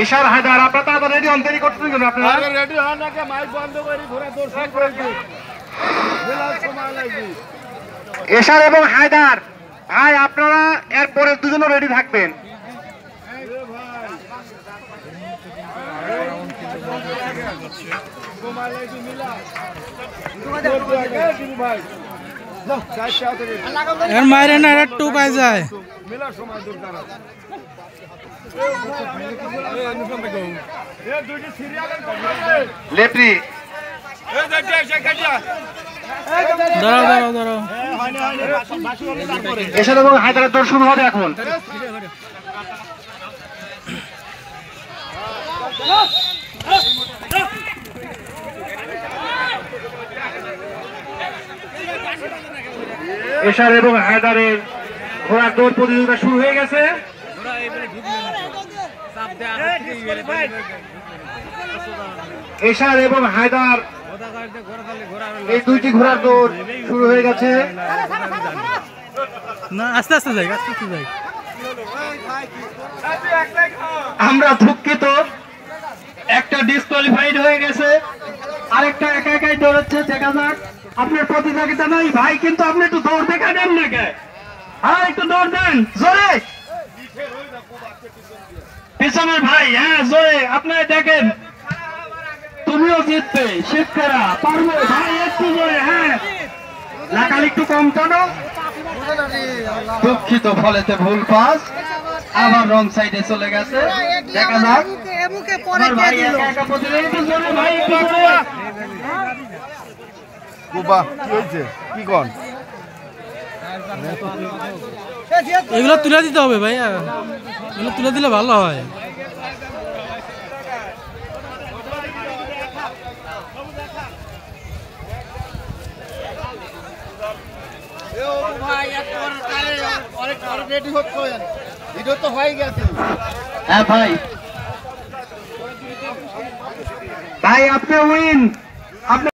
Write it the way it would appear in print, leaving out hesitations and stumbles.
এশার হায়দার আপনারা তাড়াতাড়ি রেডি হন, দেরি করতেছেন কেন আপনারা? আগে রেডি হন, নাকি মাইক বন্ধ করে ঘোড়া দৌড় শুরু করে দিই। বেলাল সময় লাগবে। এশার এবং হায়দার ভাই আপনারা এরপরে দুজনও রেডি থাকবেন। সময় লাগবে মিলা। ভাই যাও চাই চাতে এর মাইরে না একটু পাই যায় মিলা সময় দরকার আছে। লেফটি ধরো ধরো ধরো এশার এবং হায়দারের দৌড় শুরু হবে এখন। এশার এবং হায়দারের ঘোড়ার দৌড় প্রতিযোগিতা শুরু হয়ে গেছে। এশার এবং হায়দার এই দুইটি ঘোড়ার দৌড় শুরু হয়ে গেছে। না আস্তে আস্তে যাই, আস্তে আস্তে যাই। আমরা দুঃখিত, একটা ডিসকোয়ালিফাইড হয়ে গেছে, আরেকটা একা একাই দৌড়াচ্ছে। দেখা যাক, আপনার প্রতিযোগিতা নাই ভাই, কিন্তু আপনি একটু দৌড় দেখা দেন না কে? হ্যাঁ একটু দৌড় দেন জোরে, পিছনের ভাই। হ্যাঁ জোরে, আপনারা দেখেন তুমিও জিতবে, শিক্ষারা পারবো ভাই, একটু জোরে। হ্যাঁ লাগাল একটু কম টানো। দুঃখিত, ফলেতে ভুল পাস, আবার রং সাইডে চলে গেছে। দেখা যাক আমার ভাই একা একা প্রতিযোগিতা, একটু জোরে ভাই, একটু জোরে। কুবা কি হয়েছে কি কোন এগুলো তুলে দিতে হবে ভাইয়া, এগুলো তুলে দিলে ভালো হয়। হ্যাঁ ভাই, ভাই আপনি উইন, আপনি